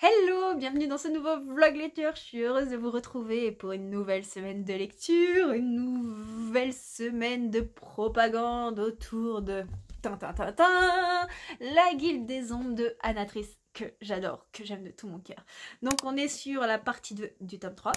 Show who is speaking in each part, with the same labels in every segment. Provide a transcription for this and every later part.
Speaker 1: Hello, bienvenue dans ce nouveau vlog lecture. Je suis heureuse de vous retrouver pour une nouvelle semaine de lecture, une nouvelle semaine de propagande autour de la Guilde des Ombres de Anatrice, que j'adore, que j'aime de tout mon cœur. Donc on est sur la partie 2 du tome 3.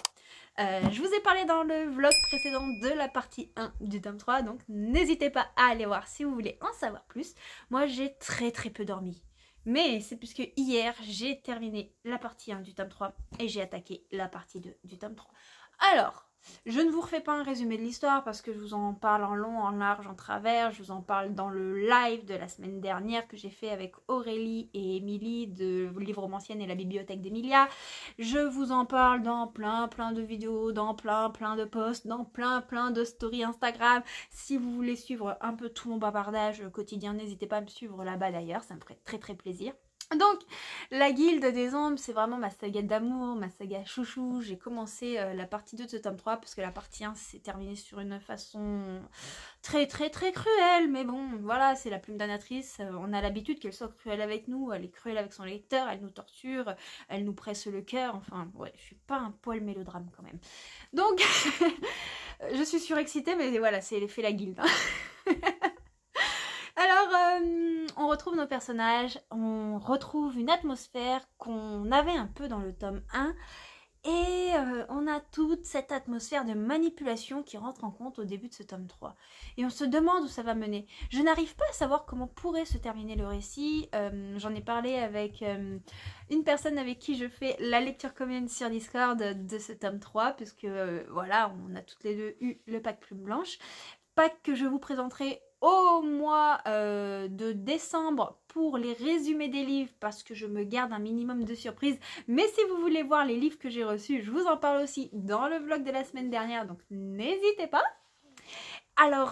Speaker 1: Je vous ai parlé dans le vlog précédent de la partie 1 du tome 3, donc n'hésitez pas à aller voir si vous voulez en savoir plus. Moi j'ai très peu dormi. Mais c'est puisque hier, j'ai terminé la partie 1 du tome 3 et j'ai attaqué la partie 2 du tome 3. Alors, je ne vous refais pas un résumé de l'histoire parce que je vous en parle en long, en large, en travers. Je vous en parle dans le live de la semaine dernière que j'ai fait avec Aurélie et Émilie de Livromancienne et la bibliothèque d'Emilia. Je vous en parle dans plein de vidéos, dans plein de posts, dans plein de stories Instagram. Si vous voulez suivre un peu tout mon bavardage quotidien, n'hésitez pas à me suivre là-bas d'ailleurs, ça me ferait très plaisir. Donc, la Guilde des Ombres, c'est vraiment ma saga d'amour, ma saga chouchou. J'ai commencé la partie 2 de ce tome 3 parce que la partie 1 s'est terminée sur une façon très cruelle. Mais bon, voilà, c'est la plume d'Anatrice. On a l'habitude qu'elle soit cruelle avec nous, elle est cruelle avec son lecteur, elle nous torture, elle nous presse le cœur. Enfin, ouais, je suis pas un poil mélodrame quand même. Donc, je suis surexcitée, mais voilà, c'est l'effet la Guilde. Alors, on retrouve nos personnages, on retrouve une atmosphère qu'on avait un peu dans le tome 1 et on a toute cette atmosphère de manipulation qui rentre en compte au début de ce tome 3. Et on se demande où ça va mener. Je n'arrive pas à savoir comment pourrait se terminer le récit. J'en ai parlé avec une personne avec qui je fais la lecture commune sur Discord de ce tome 3, puisque voilà, on a toutes les deux eu le pack Plume Blanche. Pack que je vous présenterai au mois de décembre pour les résumés des livres parce que je me garde un minimum de surprises. Mais si vous voulez voir les livres que j'ai reçus, je vous en parle aussi dans le vlog de la semaine dernière, donc n'hésitez pas. Alors,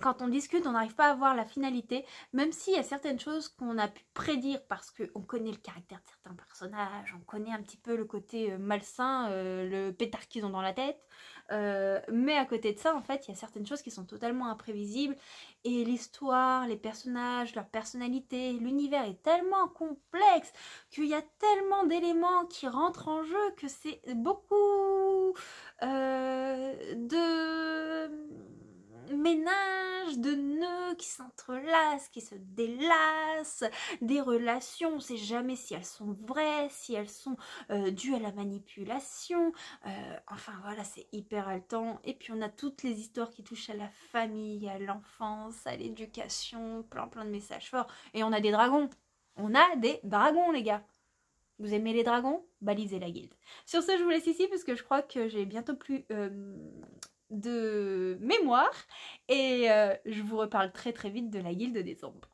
Speaker 1: quand on discute, on n'arrive pas à voir la finalité, même s'il y a certaines choses qu'on a pu prédire parce qu'on connaît le caractère de certains personnages, on connaît un petit peu le côté malsain, le pétard qu'ils ont dans la tête. Mais à côté de ça, en fait, il y a certaines choses qui sont totalement imprévisibles. Et l'histoire, les personnages, leur personnalité, l'univers est tellement complexe qu'il y a tellement d'éléments qui rentrent en jeu que c'est beaucoup de ménage, de nœuds qui s'entrelacent, qui se délassent, des relations, on ne sait jamais si elles sont vraies, si elles sont dues à la manipulation, enfin voilà, c'est hyper haletant. Et puis on a toutes les histoires qui touchent à la famille, à l'enfance, à l'éducation, plein de messages forts. Et on a des dragons, les gars. Vous aimez les dragons? Balisez la guilde. Sur ce, je vous laisse ici parce que je crois que j'ai bientôt plus de mémoire et je vous reparle très vite de la Guilde des Ombres.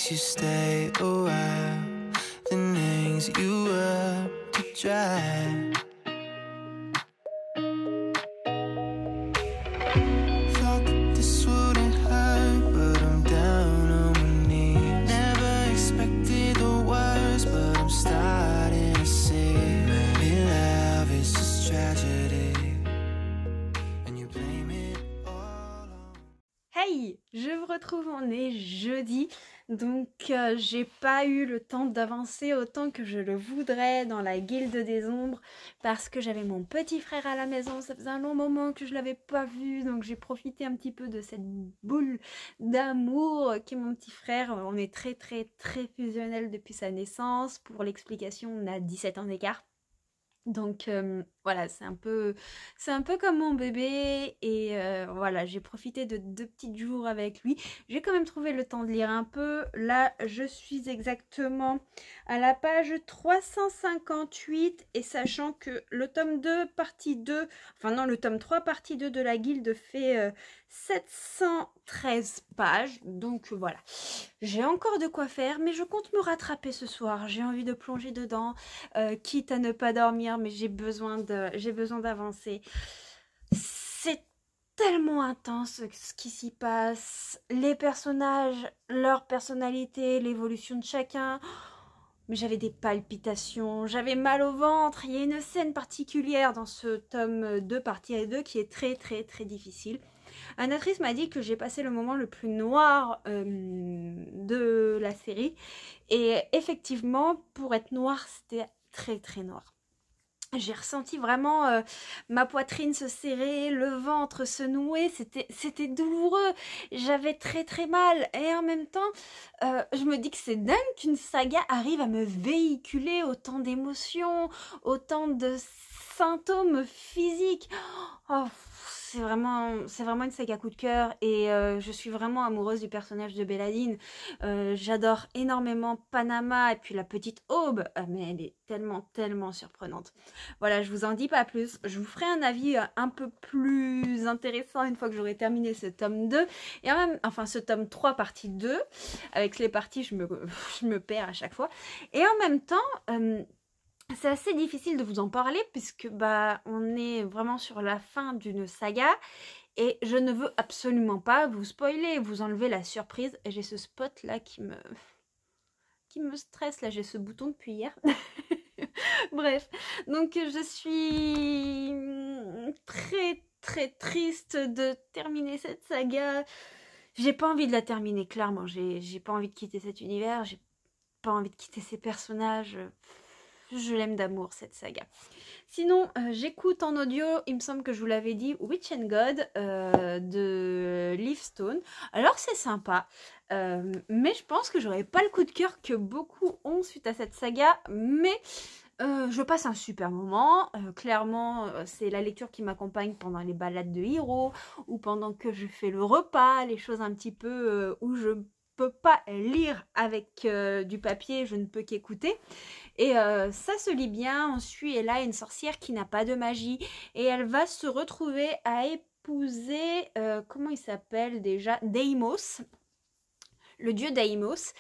Speaker 2: You stay a while, then hangs you up to dry. Thought that this wouldn't hurt, but I'm down on my knees. Never expected the worst, but I'm starting to see. Maybe love is just tragedy, and you blame it all on...
Speaker 1: Hey, je vous retrouve, on est jeudi. Donc j'ai pas eu le temps d'avancer autant que je le voudrais dans la Guilde des Ombres parce que j'avais mon petit frère à la maison, ça faisait un long moment que je l'avais pas vu, donc j'ai profité un petit peu de cette boule d'amour qui est mon petit frère. On est très fusionnels depuis sa naissance. Pour l'explication, on a 17 ans d'écart. Donc voilà, c'est un peu comme mon bébé et voilà, j'ai profité de 2 petits jours avec lui. J'ai quand même trouvé le temps de lire un peu. Là, je suis exactement à la page 358 et sachant que le tome 2 partie 2, enfin non, le tome 3 partie 2 de la guilde fait 713 pages. Donc voilà, j'ai encore de quoi faire, mais je compte me rattraper ce soir. J'ai envie de plonger dedans, quitte à ne pas dormir, mais j'ai besoin d'avancer. C'est tellement intense ce qui s'y passe, les personnages, leur personnalité, l'évolution de chacun. Mais j'avais des palpitations, j'avais mal au ventre. Il y a une scène particulière dans ce tome 2 partie 2 qui est très très très difficile. Anatrice m'a dit que j'ai passé le moment le plus noir de la série. Et effectivement, pour être noir, c'était très très noir. J'ai ressenti vraiment ma poitrine se serrer, le ventre se nouer, c'était douloureux, j'avais très très mal et en même temps je me dis que c'est dingue qu'une saga arrive à me véhiculer autant d'émotions, autant de symptômes physiques. Oh, c'est vraiment une saga coup de cœur et je suis vraiment amoureuse du personnage de Belladine. J'adore énormément Panama et puis la petite Aube, mais elle est tellement surprenante. Voilà, je vous en dis pas plus. Je vous ferai un avis un peu plus intéressant une fois que j'aurai terminé ce tome 2 et enfin ce tome 3 partie 2. Avec les parties, je me perds à chaque fois. Et en même temps, c'est assez difficile de vous en parler puisque on est vraiment sur la fin d'une saga et je ne veux absolument pas vous spoiler, vous enlever la surprise. Et j'ai ce spot là qui me stresse, là j'ai ce bouton depuis hier. Bref, donc je suis très très triste de terminer cette saga. J'ai pas envie de la terminer, clairement. J'ai pas envie de quitter cet univers, j'ai pas envie de quitter ces personnages. Je l'aime d'amour cette saga. Sinon, j'écoute en audio, il me semble que je vous l'avais dit, Witch and God de Leafstone. Alors c'est sympa, mais je pense que j'aurais pas le coup de cœur que beaucoup ont suite à cette saga, mais je passe un super moment. Clairement, c'est la lecture qui m'accompagne pendant les balades de Hiro ou pendant que je fais le repas, les choses un petit peu où je peux pas lire avec du papier, je ne peux qu'écouter. Et ça se lit bien. On suit là une sorcière qui n'a pas de magie et elle va se retrouver à épouser, comment il s'appelle déjà, Deimos, le dieu Deimos,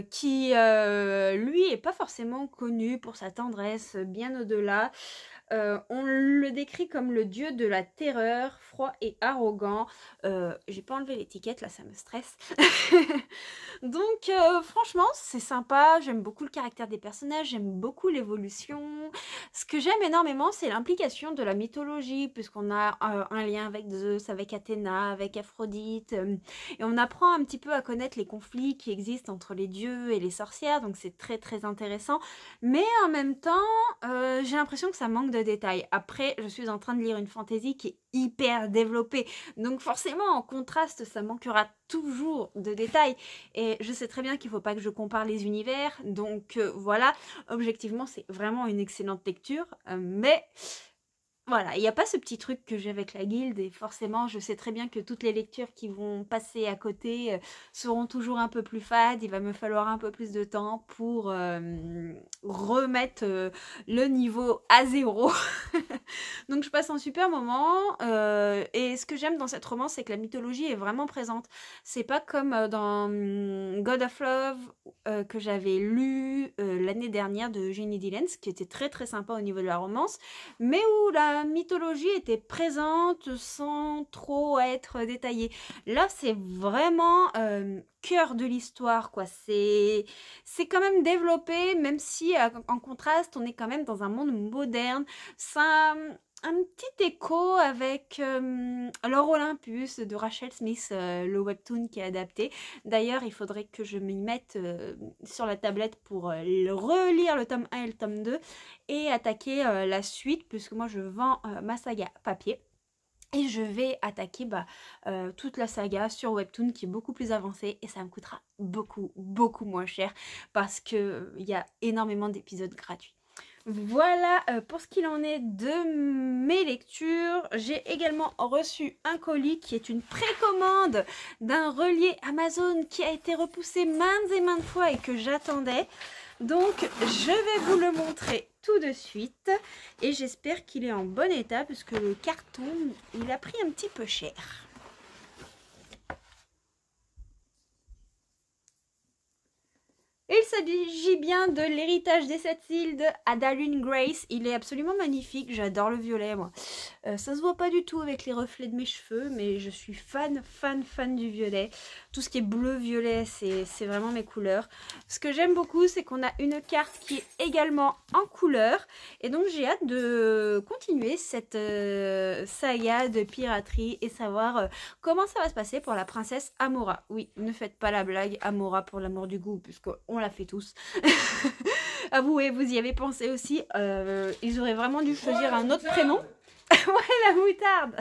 Speaker 1: qui lui est pas forcément connu pour sa tendresse, bien au-delà. On le décrit comme le dieu de la terreur, froid et arrogant. J'ai pas enlevé l'étiquette, là ça me stresse. Donc franchement c'est sympa, j'aime beaucoup le caractère des personnages, j'aime beaucoup l'évolution. Ce que j'aime énormément c'est l'implication de la mythologie, puisqu'on a un lien avec Zeus, avec Athéna, avec Aphrodite. Et on apprend un petit peu à connaître les conflits qui existent entre les dieux et les sorcières, donc c'est très très intéressant. Mais en même temps, j'ai l'impression que ça manque de détails. Après, je suis en train de lire une fantaisie qui est hyper développée, donc forcément en contraste, ça manquera toujours de détails. Et je sais très bien qu'il ne faut pas que je compare les univers, donc voilà, objectivement c'est vraiment une excellente lecture, mais voilà, il n'y a pas ce petit truc que j'ai avec la guilde et forcément je sais très bien que toutes les lectures qui vont passer à côté seront toujours un peu plus fades. Il va me falloir un peu plus de temps pour remettre le niveau à zéro. Donc je passe un super moment et ce que j'aime dans cette romance c'est que la mythologie est vraiment présente. C'est pas comme dans God of Love que j'avais lu l'année dernière de Eugénie Dillens, qui était très très sympa au niveau de la romance, mais où la mythologie était présente sans trop être détaillée. Là c'est vraiment cœur de l'histoire quoi, c'est quand même développé, même si en contraste on est quand même dans un monde moderne. Ça un petit écho avec l'Or Olympus de Rachel Smith, le webtoon qui est adapté. D'ailleurs, il faudrait que je m'y mette sur la tablette pour relire le tome 1 et le tome 2 et attaquer la suite, puisque moi je vends ma saga papier. Et je vais attaquer toute la saga sur Webtoon qui est beaucoup plus avancée et ça me coûtera beaucoup moins cher parce qu'il y a énormément d'épisodes gratuits. Voilà pour ce qu'il en est de mes lectures. J'ai également reçu un colis qui est une précommande d'un relié Amazon qui a été repoussé maintes et maintes fois et que j'attendais. Donc je vais vous le montrer tout de suite et j'espère qu'il est en bon état puisque le carton il a pris un petit peu cher. Il s'agit bien de l'héritage des 7 îles de Adalyn Grace. Il est absolument magnifique, j'adore le violet moi. Ça se voit pas du tout avec les reflets de mes cheveux, mais je suis fan du violet. Tout ce qui est bleu, violet, c'est vraiment mes couleurs. Ce que j'aime beaucoup, c'est qu'on a une carte qui est également en couleur. Et donc j'ai hâte de continuer cette saga de piraterie et savoir comment ça va se passer pour la princesse Amora. Oui, ne faites pas la blague Amora pour l'amour du goût, puisqu'on l'a fait tous. Avouez, vous y avez pensé aussi. Ils auraient vraiment dû choisir un autre prénom. Ouais, la moutarde.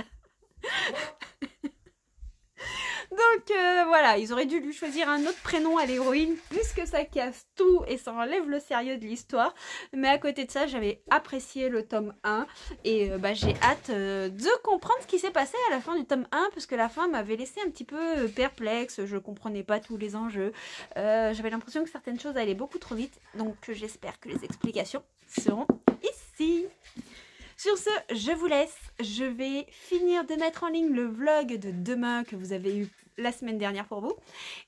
Speaker 1: Donc voilà, ils auraient dû lui choisir un autre prénom à l'héroïne puisque ça casse tout et ça enlève le sérieux de l'histoire. Mais à côté de ça, j'avais apprécié le tome 1 et j'ai hâte de comprendre ce qui s'est passé à la fin du tome 1 puisque la fin m'avait laissé un petit peu perplexe, je comprenais pas tous les enjeux. J'avais l'impression que certaines choses allaient beaucoup trop vite, donc j'espère que les explications seront ici. Sur ce, je vous laisse. Je vais finir de mettre en ligne le vlog de demain que vous avez eu la semaine dernière pour vous.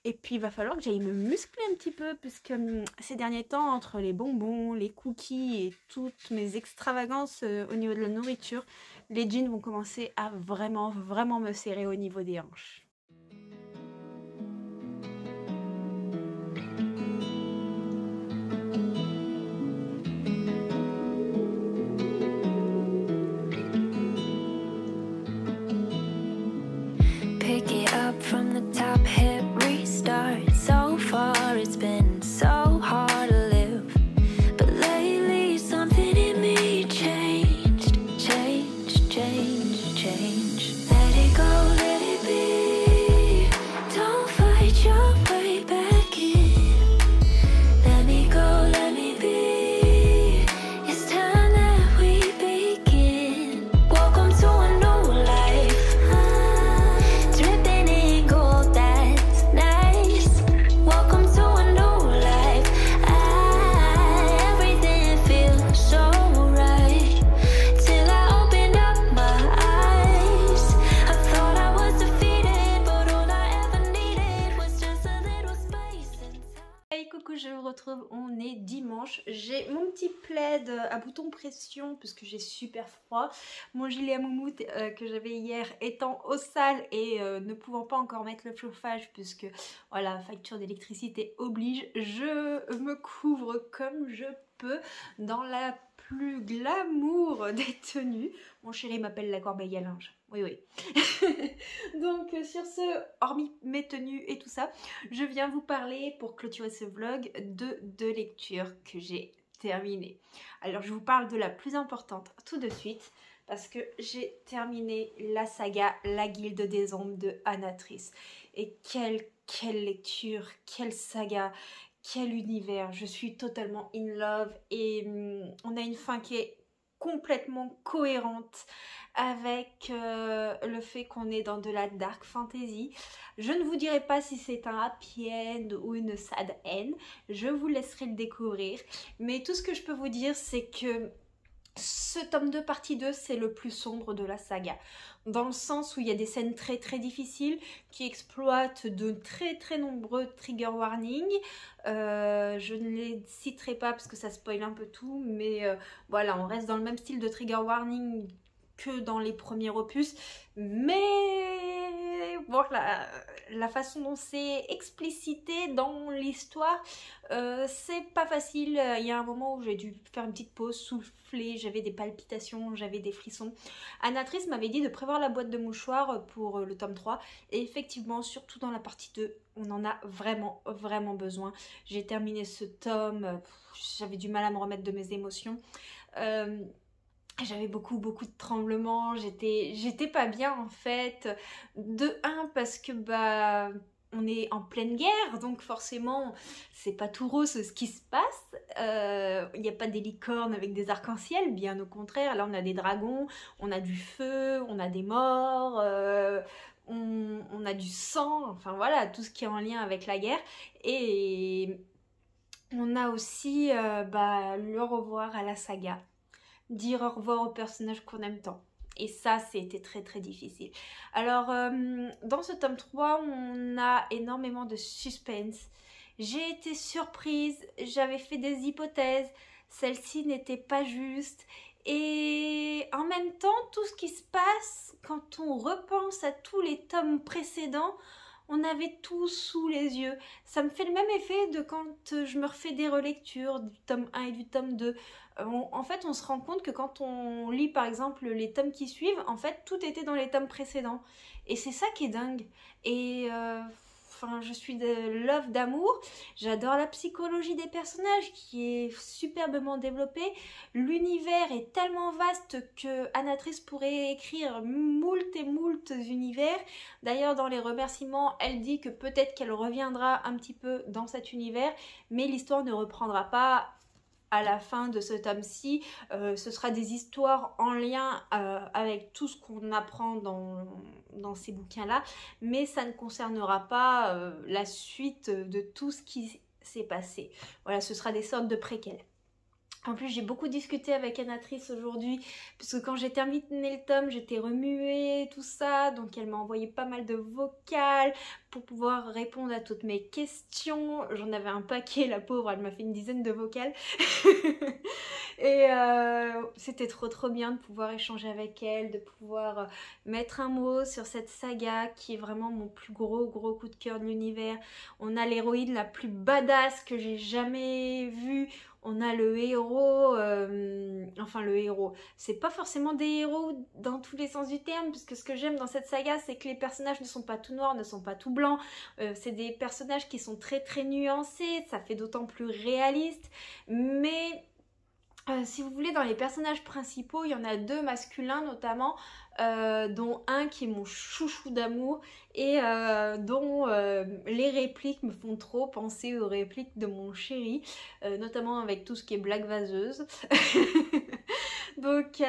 Speaker 1: Et puis, il va falloir que j'aille me muscler un petit peu puisque ces derniers temps, entre les bonbons, les cookies et toutes mes extravagances au niveau de la nourriture, les jeans vont commencer à vraiment me serrer au niveau des hanches.
Speaker 3: From the top, hit restart. So far it's been so hard to live, but lately something in me changed. Let it go, let it be. Don't fight your way back in. Let me go, let me be. It's time that we begin. Welcome to a new life.
Speaker 1: On est dimanche, j'ai mon petit plaid à bouton pression puisque j'ai super froid, mon gilet à moumoute que j'avais hier étant au sale et ne pouvant pas encore mettre le chauffage puisque voilà, facture d'électricité oblige, je me couvre comme je peux dans la plus glamour des tenues. Mon chéri m'appelle la corbeille à linge. Oui. Donc sur ce, hormis mes tenues et tout ça, je viens vous parler pour clôturer ce vlog de deux lectures que j'ai terminées. Alors je vous parle de la plus importante tout de suite parce que j'ai terminé la saga La Guilde des Ombres de Anatrice. Et quelle lecture, quelle saga, quel univers, je suis totalement in love et on a une fin qui est complètement cohérente avec le fait qu'on est dans de la dark fantasy. Je ne vous dirai pas si c'est un happy end ou une sad end, je vous laisserai le découvrir, mais tout ce que je peux vous dire c'est que ce tome 2 partie 2 c'est le plus sombre de la saga, dans le sens où il y a des scènes très difficiles qui exploitent de très nombreux trigger warnings. Je ne les citerai pas parce que ça spoil un peu tout, mais voilà, on reste dans le même style de trigger warning que dans les premiers opus, mais voilà, la façon dont c'est explicité dans l'histoire, c'est pas facile. Il y a un moment où j'ai dû faire une petite pause, souffler, j'avais des palpitations, j'avais des frissons. Anatrice m'avait dit de prévoir la boîte de mouchoirs pour le tome 3 et effectivement, surtout dans la partie 2, on en a vraiment besoin. J'ai terminé ce tome, j'avais du mal à me remettre de mes émotions. J'avais beaucoup de tremblements, j'étais pas bien en fait. De un parce que on est en pleine guerre, donc forcément, c'est pas tout rose ce qui se passe. Il n'y a pas des licornes avec des arcs-en-ciel, bien au contraire. Là, on a des dragons, on a du feu, on a des morts, on a du sang, enfin voilà, tout ce qui est en lien avec la guerre. Et on a aussi le revoir à la saga, dire au revoir aux personnages qu'on aime tant. Et ça, c'était très très difficile. Alors, dans ce tome 3, on a énormément de suspense. J'ai été surprise, j'avais fait des hypothèses, celle-ci n'était pas juste. Et en même temps, tout ce qui se passe, quand on repense à tous les tomes précédents, on avait tout sous les yeux. Ça me fait le même effet de quand je me refais des relectures du tome 1 et du tome 2. En fait, on se rend compte que quand on lit par exemple les tomes qui suivent, en fait, tout était dans les tomes précédents. Et c'est ça qui est dingue. Et je suis de love d'amour. J'adore la psychologie des personnages qui est superbement développée. L'univers est tellement vaste que Anatrice pourrait écrire moult et moult univers. D'ailleurs, dans les remerciements, elle dit que peut-être qu'elle reviendra un petit peu dans cet univers, mais l'histoire ne reprendra pas à la fin de ce tome-ci. Ce sera des histoires en lien avec tout ce qu'on apprend dans ces bouquins-là, mais ça ne concernera pas la suite de tout ce qui s'est passé. Voilà, ce sera des sortes de préquels. En plus, j'ai beaucoup discuté avec Anatrice aujourd'hui, parce que quand j'ai terminé le tome, j'étais remuée, tout ça, donc elle m'a envoyé pas mal de vocales pour pouvoir répondre à toutes mes questions. J'en avais un paquet, la pauvre, elle m'a fait une dizaine de vocales. Et c'était trop bien de pouvoir échanger avec elle, de pouvoir mettre un mot sur cette saga qui est vraiment mon plus gros coup de cœur de l'univers. On a l'héroïne la plus badass que j'ai jamais vue. On a le héros, le héros, c'est pas forcément des héros dans tous les sens du terme, puisque ce que j'aime dans cette saga, c'est que les personnages ne sont pas tout noirs, ne sont pas tout blancs, c'est des personnages qui sont très nuancés, ça fait d'autant plus réaliste, mais si vous voulez, dans les personnages principaux, il y en a 2 masculins notamment, dont un qui est mon chouchou d'amour et dont les répliques me font trop penser aux répliques de mon chéri, notamment avec tout ce qui est blague vaseuse. Donc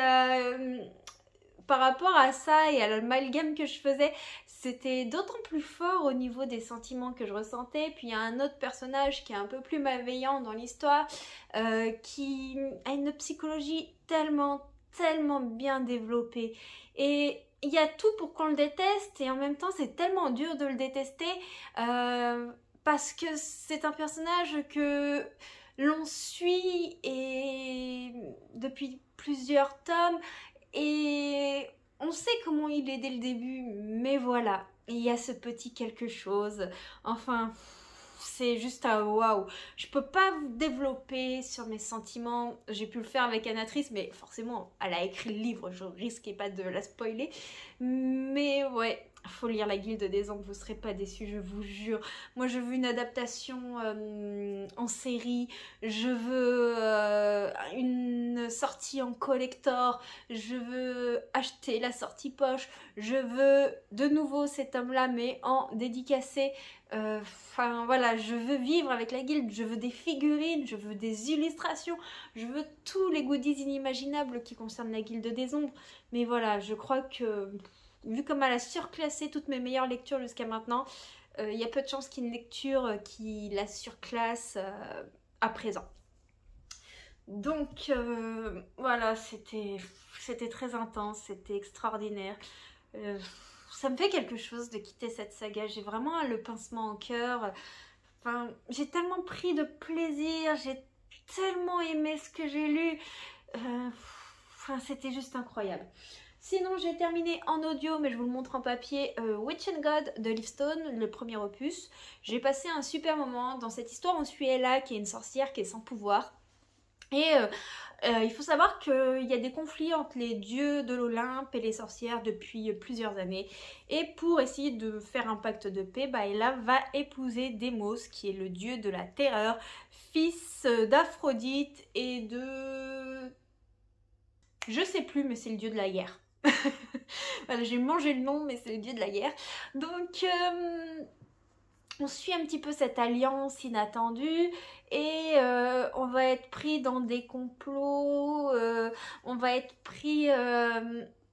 Speaker 1: par rapport à ça et à l'amalgame que je faisais, c'était d'autant plus fort au niveau des sentiments que je ressentais. Puis il y a un autre personnage qui est un peu plus malveillant dans l'histoire, qui a une psychologie tellement bien développée. Et il y a tout pour qu'on le déteste, et en même temps c'est tellement dur de le détester, parce que c'est un personnage que l'on suit et depuis plusieurs tomes, et on sait comment il est dès le début, mais voilà, il y a ce petit quelque chose. Enfin, c'est juste un waouh. Je peux pas vous développer sur mes sentiments. J'ai pu le faire avec Anatrice, mais forcément, elle a écrit le livre, je risquais pas de la spoiler. Mais ouais, faut lire La Guilde des Ombres, vous serez pas déçus, je vous jure. Moi, je veux une adaptation en série. Je veux une sortie en collector. Je veux acheter la sortie poche. Je veux de nouveau cet homme-là, mais en dédicacé. Enfin voilà, je veux vivre avec la guilde, je veux des figurines, je veux des illustrations, je veux tous les goodies inimaginables qui concernent la guilde des ombres. Mais voilà, je crois que, vu comme elle a surclassé toutes mes meilleures lectures jusqu'à maintenant, il y a peu de chances qu'il y ait une lecture qui la surclasse à présent. Donc voilà, c'était très intense, c'était extraordinaire. Ça me fait quelque chose de quitter cette saga, j'ai vraiment le pincement au cœur. Enfin, j'ai tellement pris de plaisir, j'ai tellement aimé ce que j'ai lu. C'était juste incroyable. Sinon, j'ai terminé en audio, mais je vous le montre en papier, Witch and God de Livestone, le premier opus. J'ai passé un super moment. Dans cette histoire, on suit Ella, qui est une sorcière qui est sans pouvoir. Et il faut savoir qu'il y a des conflits entre les dieux de l'Olympe et les sorcières depuis plusieurs années. Et pour essayer de faire un pacte de paix, Ella va épouser Démos, qui est le dieu de la terreur, fils d'Aphrodite et de... Je sais plus, mais c'est le dieu de la guerre. Voilà, j'ai mangé le nom, mais c'est le dieu de la guerre. Donc... on suit un petit peu cette alliance inattendue et on va être pris dans des complots, on va être pris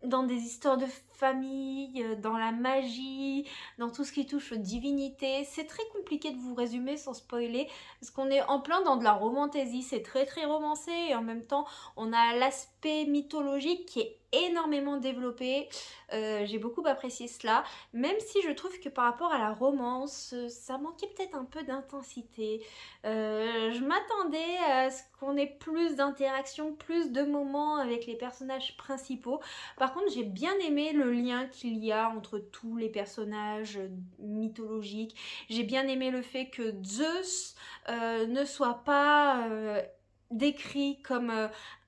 Speaker 1: dans des histoires de famille, dans la magie, dans tout ce qui touche aux divinités. C'est très compliqué de vous résumer sans spoiler, parce qu'on est en plein dans de la romantaisie, c'est très très romancé, et en même temps on a l'aspect mythologique qui est énormément développé. J'ai beaucoup apprécié cela, même si je trouve que par rapport à la romance, ça manquait peut-être un peu d'intensité. Je m'attendais à ce qu'on ait plus d'interactions, plus de moments avec les personnages principaux. Par contre, j'ai bien aimé le lien qu'il y a entre tous les personnages mythologiques. J'ai bien aimé le fait que Zeus ne soit pas décrit comme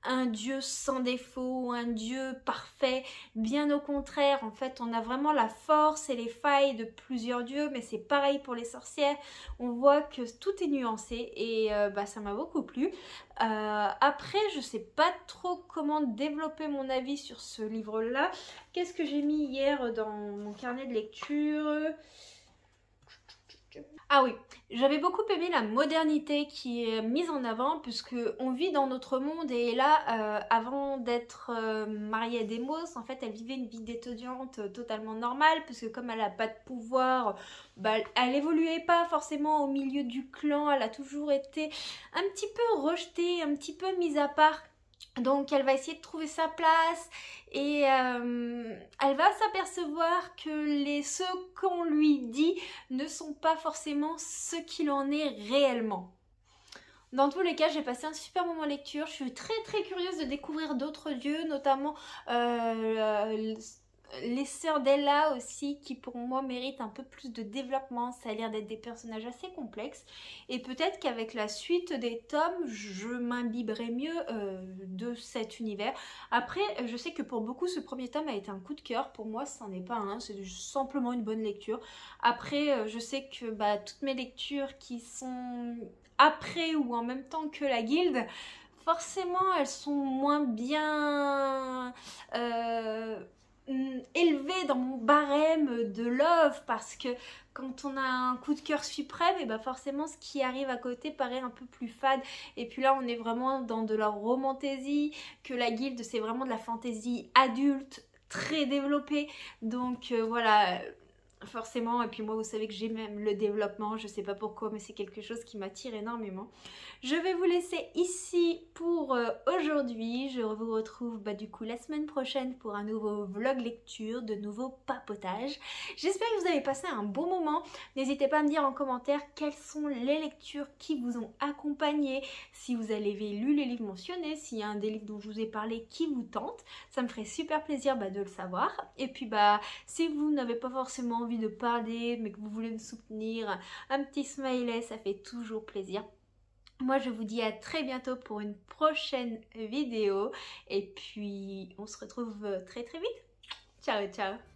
Speaker 1: un dieu sans défaut, un dieu parfait. Bien au contraire, en fait, on a vraiment la force et les failles de plusieurs dieux, mais c'est pareil pour les sorcières. On voit que tout est nuancé et ça m'a beaucoup plu. Après, je sais pas trop comment développer mon avis sur ce livre-là. Qu'est-ce que j'ai mis hier dans mon carnet de lecture ? Ah oui, j'avais beaucoup aimé la modernité qui est mise en avant, puisque on vit dans notre monde et là, avant d'être mariée à Demos, en fait, elle vivait une vie d'étudiante totalement normale, puisque comme elle n'a pas de pouvoir, elle évoluait pas forcément au milieu du clan, elle a toujours été un petit peu rejetée, un petit peu mise à part. Donc elle va essayer de trouver sa place et elle va s'apercevoir que ce qu'on lui dit ne sont pas forcément ce qu'il en est réellement. Dans tous les cas, j'ai passé un super moment de lecture. Je suis très très curieuse de découvrir d'autres dieux, notamment les sœurs d'Ella aussi, qui pour moi méritent un peu plus de développement. Ça a l'air d'être des personnages assez complexes. Et peut-être qu'avec la suite des tomes, je m'imbiberai mieux de cet univers. Après, je sais que pour beaucoup, ce premier tome a été un coup de cœur. Pour moi, ça n'en est pas un. C'est simplement une bonne lecture. Après, je sais que toutes mes lectures qui sont après ou en même temps que la guilde, forcément, elles sont moins bien élevée dans mon barème de love, parce que quand on a un coup de cœur suprême, et forcément ce qui arrive à côté paraît un peu plus fade. Et puis là on est vraiment dans de la romantaisie, que la guilde c'est vraiment de la fantaisie adulte très développée. Donc voilà, forcément. Et puis moi vous savez que j'aime même le développement, je sais pas pourquoi, mais c'est quelque chose qui m'attire énormément. Je vais vous laisser ici pour aujourd'hui. Je vous retrouve du coup la semaine prochaine pour un nouveau vlog lecture, de nouveaux papotages. J'espère que vous avez passé un bon moment. N'hésitez pas à me dire en commentaire quelles sont les lectures qui vous ont accompagné, si vous avez lu les livres mentionnés, s'il y a un des livres dont je vous ai parlé qui vous tente. Ça me ferait super plaisir de le savoir. Et puis si vous n'avez pas forcément envie de parler mais que vous voulez me soutenir, un petit smiley, ça fait toujours plaisir. Moi je vous dis à très bientôt pour une prochaine vidéo et puis on se retrouve très très vite. Ciao ciao.